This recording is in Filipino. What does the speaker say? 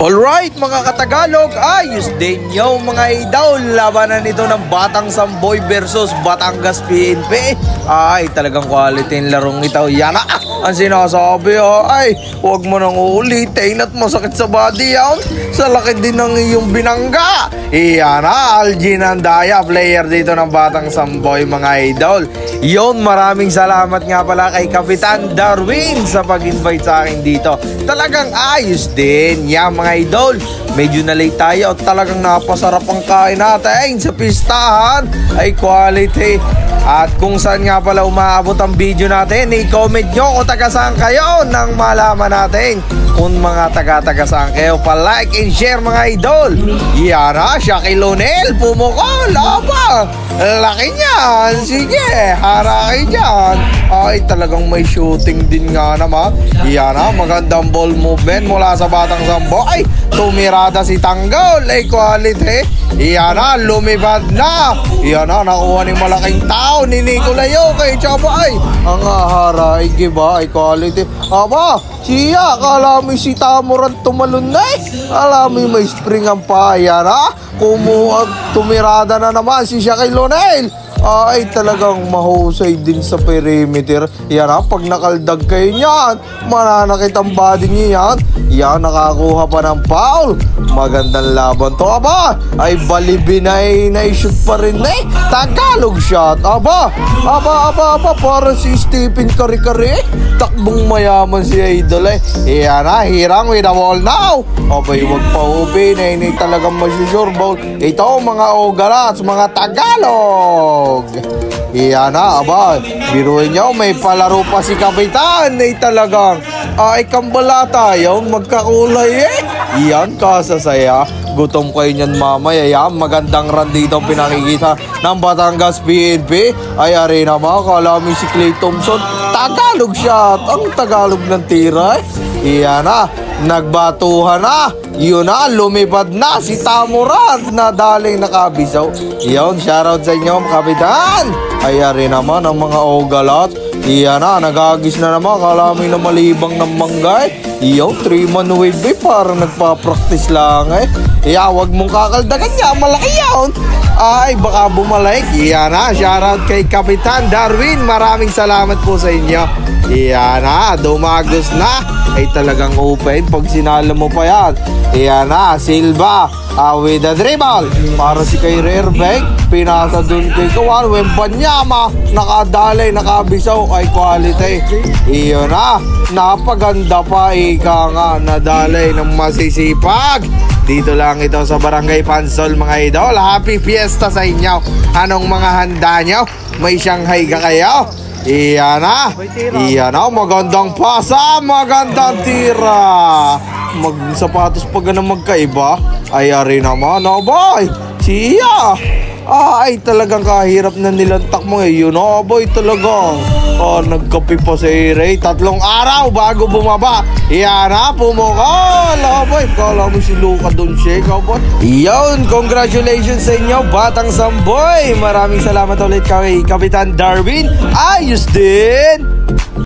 Alright mga katagalog, ayos din yung mga idol. Labanan nito ng Batang Samboy versus Batangas PNP. Ay talagang quality yung larong ito. Yan na ang sinasabi ay huwag mo nang uulitin at masakit sa body yan. Sa laki din ng iyong binangga. Yan na, Algin Andaya, player dito ng Batang Samboy mga idol. Yon, maraming salamat nga pala kay Kapitan Darwin sa pag-invite sa akin dito. Talagang ayos din yan mga idol. Medyo na late tayo at talagang napasarap ang kain natin sa pistahan. Ay quality. At kung saan nga pala umaabot ang video natin, i-comment nyo kung taga saan kayo nang malaman natin kung mga taga saan kayo. Pa-like and share mga idol. Yan na, Shaquille O'Neal pumukol. Aba, laki niyan. Sige, haraki dyan. Ay talagang may shooting din nga naman. Yan na, magandang ball movement mula sa Batang Samboy. Tumirada si Tanggol. Ay quality. Yan na, lumipad na. Yan na, nakuha ni malaking tao ni Nicolayo kay Chaba. Ay, ang haray, giba, ay quality. Aba, siya, kala mo si Tamuran tumalon na eh. Alam mo may spring ang paya na. Tumirada na naman si Shaquille O'Neal. Ay talagang mahusay din sa perimeter. Yan ha, pag nakaldag kayo niyan, mananakit ang body niya yan. Yan, nakakuha pa ng foul. Magandang laban to. Aba, ay balibinay na i-shoot pa rin eh. Tagalog shot. Aba, para si Stephen Kari-Kari. Takbong mayaman si Idol eh. Yan ha, hirang with the ball now. Abay, wag pa upin. Ay talagang masusure ball. Ito mga Ogalats, mga Tagalog. Iyan na, aba, biruin nyo, may palaro pa si Kapitan. Ay talagang, ay kambalata yung magkakulay eh. Iyan, kasasaya. Gutom kayo niyan mamaya. Yan, magandang run dito pinakikita ng Batangas PNP. Ay, arena mga, kalami si Clay Thompson. Tagalog shot, ang Tagalog ng tira eh. Iyan na, nagbatuhan na. Yun na, lumipad na si Tamuran na daling nakabisaw. Yun, shoutout sa inyo Kapitan. Ay rin naman ang mga Ogalat. Iyan na, nagagis na naman. Kalami na malibang ng manggay. Iyon, 3-man wave eh. Parang nagpa-practice lang eh. Iya, wag mong kakaldagan niya. Malaki yun. Ay, baka bumalik. Iyan na, shoutout kay Kapitan Darwin. Maraming salamat po sa inyo. Iyan na, dumagos na. Ay talagang open pag sinalo mo pa yan. Iyan na, Silva with the dribble. Para si kay Rerbeg. Pinasa dun kay Kawan. Wembanyama. Nakadalay, nakabisaw. Ay quality. Iyon na, napaganda pa. Ika nga, nadalay ng masisipag. Dito lang ito sa Barangay Pansol mga idol. Happy Fiesta sa inyo. Anong mga handa nyo? May Shanghai ka kayo? Iyan na, magandang pasa, magandang tira. Magsapatos pa ganang magkaiba. Ay ari naman, boy. Siya. Ay talagang kahirap na nilantak mo eh. Yun boy talagang nagkapi pa si Ray. 3 araw bago bumaba. Iyan na, pumukol. Boy, kala mo si Luka Doncic, boy. Iyon, congratulations sa inyo Batang Samboy. Maraming salamat ulit kay Kapitan Darwin. Ayos din.